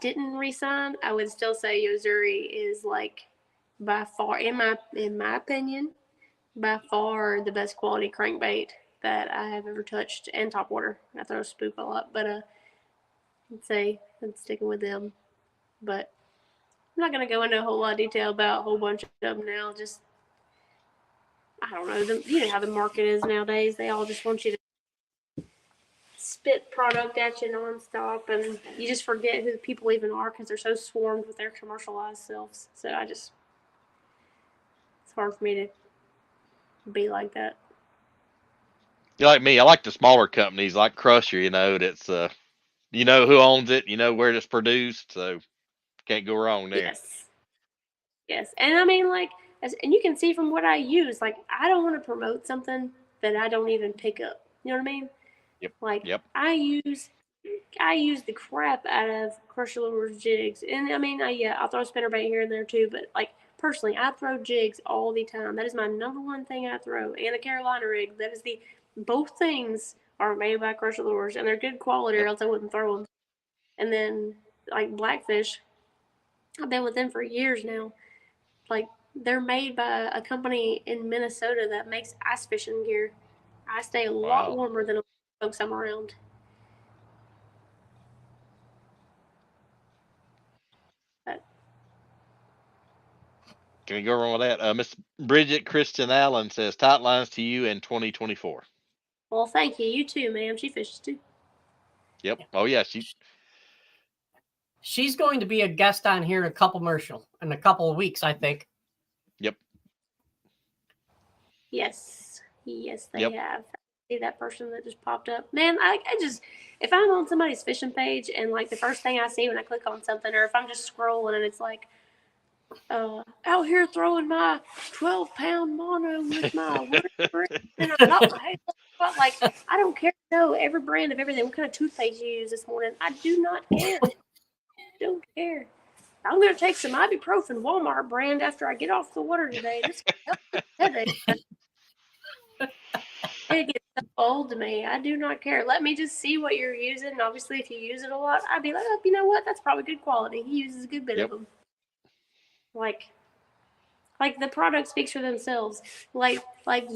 didn't re-sign, I would still say Yozuri is like by far, in my opinion, by far the best quality crankbait that I have ever touched, and top water. I throw spook a lot, but I'd say I'm sticking with them. But I'm not gonna go into a whole lot of detail about a whole bunch of them now. Just I don't know. You know how the market is nowadays. They all just want you to spit product at you nonstop, and you just forget who the people even are because they're so swarmed with their commercialized selves. So it's hard for me to be like that. You're like me. I like the smaller companies like Crusher. That's you know who owns it. You know where it's produced. So can't go wrong there. Yes, and I mean and you can see from what I use, like I don't want to promote something that I don't even pick up. You know what I mean? Yep. Like Yep. I use the crap out of crusher lures jigs, and I mean, I'll throw a spinnerbait here and there too. But like personally, I throw jigs all the time. That is my number one thing I throw, and a Carolina rig. That is both things are made by crusher lures, and they're good quality, or Yep. else I wouldn't throw them. And then like blackfish, I've been with them for years now. Like they're made by a company in Minnesota that makes ice fishing gear. I stay a lot Wow. warmer than the folks I'm around. But, Can we go wrong with that? Miss Bridget Christian Allen says tight lines to you in 2024. well, thank you. You too, ma'am. She fishes too. Yep. Oh yeah. She's going to be a guest on here in a couple of weeks, I think. Yep. Yes, they Yep. have. I see that person that just popped up. Man, I just if I'm on somebody's fishing page and like the first thing I see when I click on something, or if I'm just scrolling and it's like, out here throwing my 12-pound mono with my wood and I got my halo. Like I don't care. No, every brand of everything. What kind of toothpaste you use this morning? I do not care. Don't care. I'm gonna take some ibuprofen Walmart brand after I get off the water today. This can help with headache. It gets so old to me. I do not care. Let me just see what you're using. And obviously, if you use it a lot, I'd be like, oh, you know what? That's probably good quality. He uses a good bit of them. Like the product speaks for themselves. Like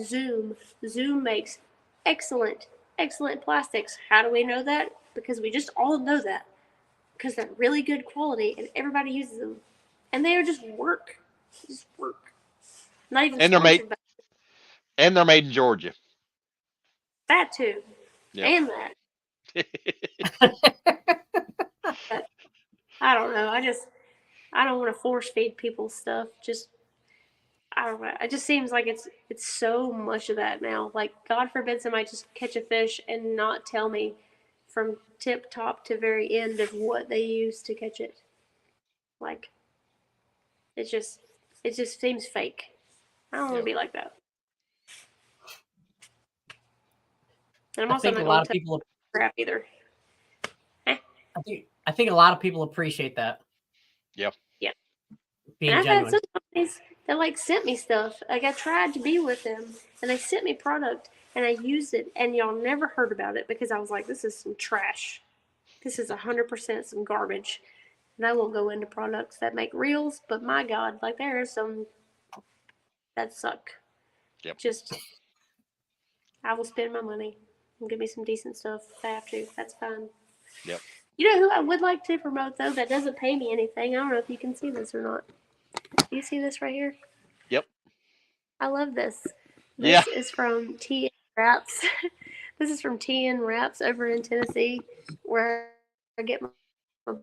Zoom. Zoom makes excellent plastics. How do we know that? Because we just all know that. Because they're really good quality and everybody uses them. And they just work. Just work. Not even And they're sponsored by made in Georgia. that too. Yep. And that. But I don't know. I don't want to force feed people stuff. Just I don't know. It just seems like it's so much of that now. Like God forbid somebody just catch a fish and not tell me from tip top to very end of what they use to catch it. Like it just seems fake. I don't want to be like that. And I'm I also think not a going lot to of tell people. crap either. I think a lot of people appreciate that. Yep. Yeah. Being And I've genuine. had some companies that like sent me stuff. Like I tried to be with them, and they sent me product, and I used it, and y'all never heard about it because I was like, this is some trash. This is 100% some garbage. And I won't go into products that make reels, but my God, like there are some that suck. Yep. Just, I will spend my money and give me some decent stuff if I have to. That's fine. Yep. You know who I would like to promote though that doesn't pay me anything? I don't know if you can see this or not. Do you see this right here? Yep. I love this. Yeah. This is from T. Wraps. This is from TN Wraps over in Tennessee, where I get my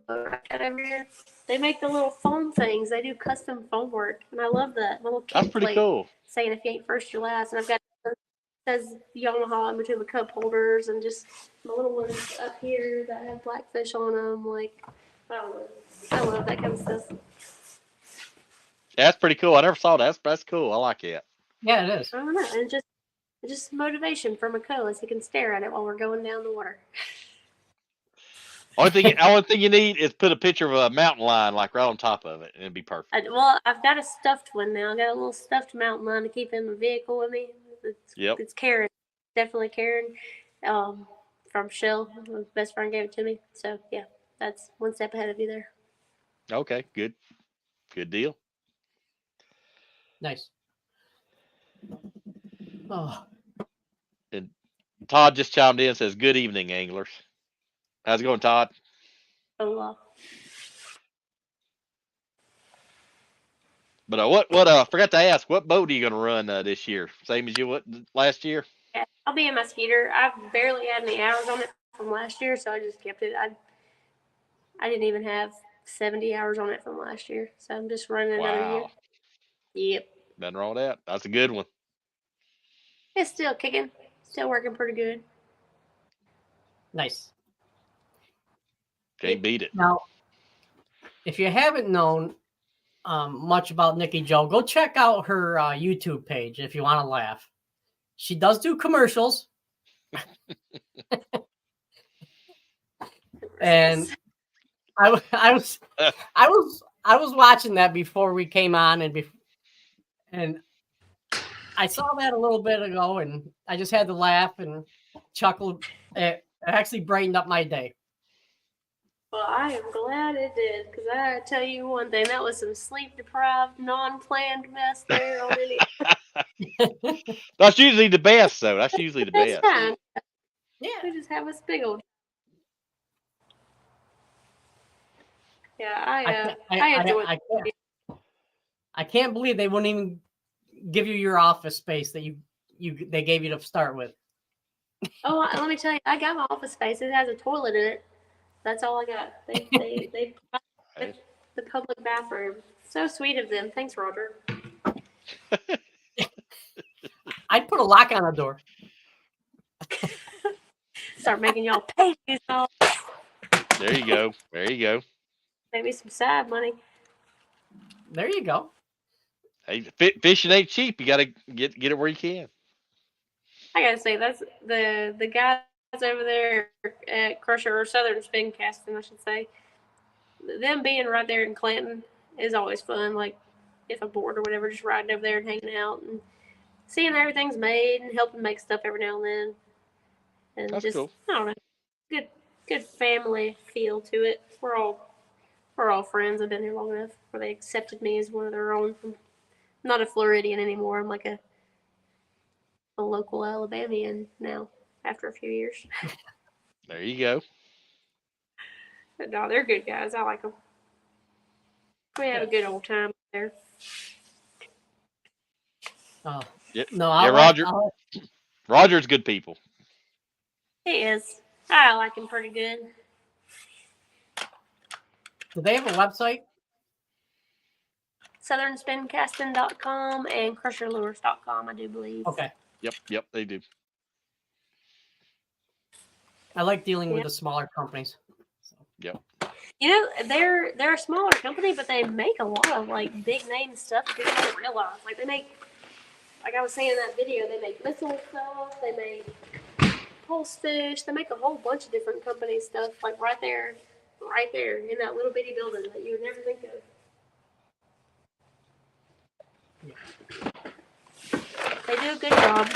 boat at over here. They make the little foam things. They do custom foam work, and I love that. My little That's kid pretty plate cool. saying if you ain't first, you're last. And I've got says Yamaha in between the cup holders, and just my little ones up here that have blackfish on them. Like, I don't know. I love that kind of stuff. Yeah, that's pretty cool. I never saw that. That's cool. I like it. Yeah, it is. I don't know. And just motivation for Mako as he can stare at it while we're going down the water. Only thing you need is put a picture of a mountain lion like right on top of it, and it'd be perfect. Well, I've got a stuffed one now. I got a little stuffed mountain lion to keep in the vehicle with me. It's Karen, definitely Karen, from Shell. My best friend gave it to me. So yeah, that's one step ahead of you there. Okay, good deal. Nice. Oh, And Todd just chimed in and says, "Good evening, anglers." How's it going, Todd? Oh, But I forgot to ask, what boat are you going to run this year? Same as you last year? yeah, I'll be in my Skeeter. I've barely had any hours on it from last year, so I just kept it. I didn't even have 70 hours on it from last year, so I'm just running another year. Wow. Yep. Nothing wrong with that. That's a good one. It's still kicking, still working pretty good. nice. Can't beat it. Now, if you haven't known much about Nikki Joe, go check out her YouTube page if you want to laugh. She does do commercials. And I was watching that before we came on, and I saw that a little bit ago, and I just had to laugh and chuckle. It actually brightened up my day. Well, I am glad it did, because I tell you one thing, that was some sleep-deprived, non-planned mess there on any. That's usually the best, though. That's usually the That's best. fine. Yeah. We just have a big old. Yeah, I enjoy it. I can't believe they wouldn't even give you your office space that they gave you to start with. Oh, let me tell you, I got my office space. It has a toilet in it. That's all I got. They the public bathroom. So sweet of them. Thanks, Roger. I'd put a lock on the door. Start making y'all pay yourself. There you go. There you go. Maybe some side money. There you go. Hey, fishing ain't cheap. You got to get it where you can. I gotta say, that's the guys over there at Crusher or Southern Spin Casting, I should say. Them being right there in Clanton is always fun. Like if I'm bored or whatever, just riding over there and hanging out and seeing how everything's made and helping make stuff every now and then. And That's just cool. I don't know, good family feel to it. We're all friends. I've been here long enough where they accepted me as one of their own. I'm not a Floridian anymore. I'm like a local Alabamian now after a few years. There you go. But no, they're good guys. I like them. We have a good old time there. Oh Yeah, no, yeah, Roger's good people. He is. I like him pretty good. Do they have a website? SouthernSpinCasting.com and CrusherLures.com, I do believe. Okay. Yep, they do. I like dealing with the smaller companies. So. Yep. You know, they're a smaller company, but they make a lot of like big name stuff that people don't realize. Like they make, like I was saying in that video, they make missile stuff, they make pulse fish, they make a whole bunch of different company stuff, like right there in that little bitty building that you would never think of. They do a good job.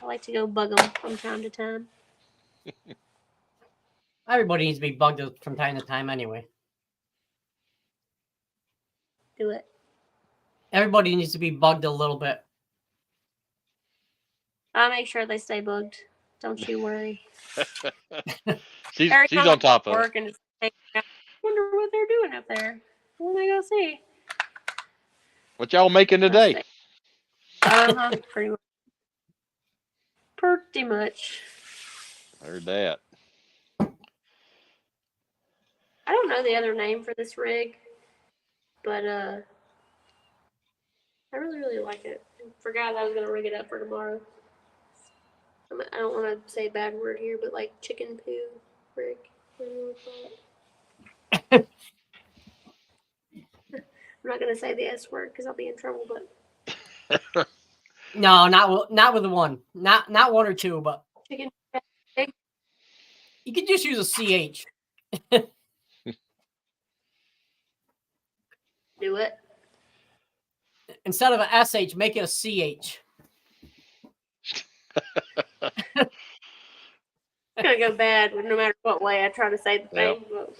I like to go bug them from time to time. Everybody needs to be bugged from time to time anyway. Do it. Everybody needs to be bugged a little bit. I'll make sure they stay bugged. Don't you worry. she's on top of it. And just wonder what they're doing up there. What am I gonna see? What y'all making today? Pretty Pretty much. Heard that. I don't know the other name for this rig, but I really like it. I forgot I was gonna rig it up for tomorrow. I don't want to say a bad word here, but like chicken poo rig. What do you want to call it? I'm not gonna say the S word because I'll be in trouble. But No, not with the one. Not one or two, but chicken. you could just use a CH. Do it. Instead of an SH, make it a CH. It's gonna go bad no matter what way I try to say the thing. But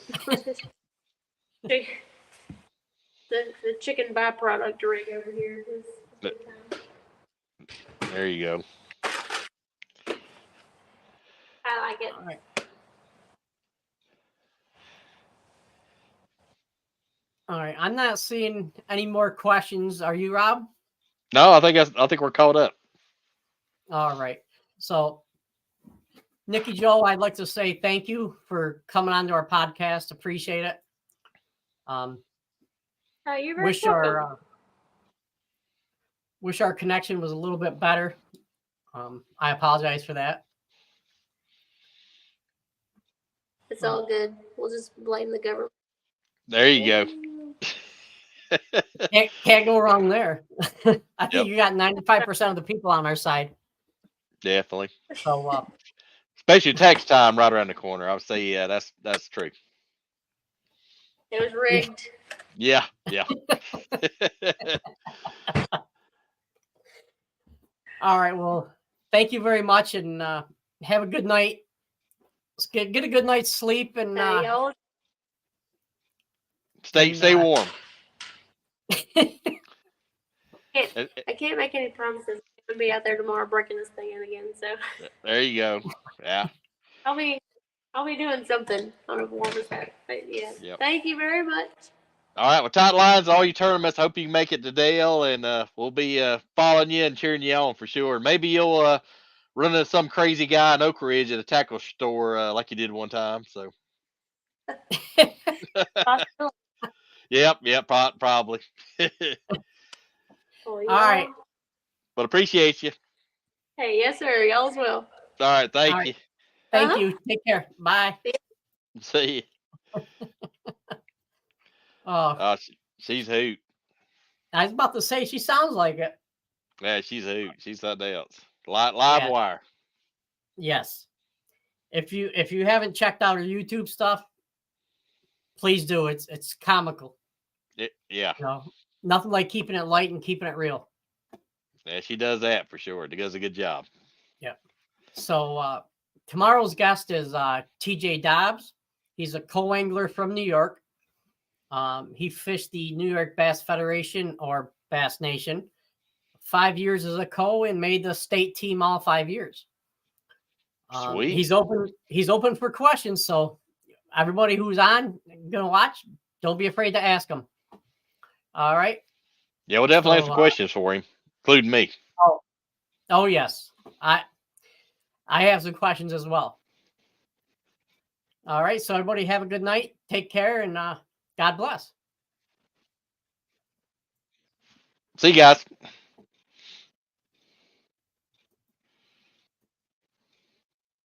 the chicken byproduct rig over here is. There you go. I like it. All right. All right. I'm not seeing any more questions. Are you, Rob? No, I think we're caught up. All right. So, Nikki Joe, I'd like to say thank you for coming on to our podcast. Appreciate it. Oh, you're very welcome. Wish our connection was a little bit better. I apologize for that. It's all good. We'll just blame the government. There you go. Can't go wrong there. I think Yep. you got 95% of the people on our side. Definitely. So, Especially tax time right around the corner. I would say, yeah, that's true. It was rigged. Yeah. all right. Well, thank you very much, and have a good night. Let's get a good night's sleep, and Y'all. Stay warm. I can't make any promises. I'm gonna be out there tomorrow breaking this thing in again. So There you go. Yeah. I'll be doing something on a warmer side. But yeah. Yep. Thank you very much. All right. Well, tight lines, all your tournaments. Hope you can make it to Dale, and we'll be following you and cheering you on for sure. Maybe you'll run into some crazy guy in Oak Ridge at a tackle store like you did one time. So. Yep. Probably. All right. But appreciate you. Hey, yes, sir. Y'all as well. All right. Thank you. Thank you. Take care. Bye. See you. Oh, She's hoot. I was about to say she sounds like it. Yeah, she's hoot. She's something else. Live Yeah. wire. Yes. If you haven't checked out her YouTube stuff, please do. It's comical. Yeah. You know, nothing like keeping it light and keeping it real. Yeah, she does that for sure. She does a good job. Yeah. So tomorrow's guest is TJ Dobbs. He's a co-angler from New York. He fished the New York Bass Federation or Bass Nation 5 years as a co and made the state team all 5 years. Sweet. He's open for questions. So everybody who's gonna watch, don't be afraid to ask him. All right. Yeah, we'll definitely have some questions for him, including me. Oh yes. I have some questions as well. All right. So everybody have a good night. Take care and God bless. See you guys.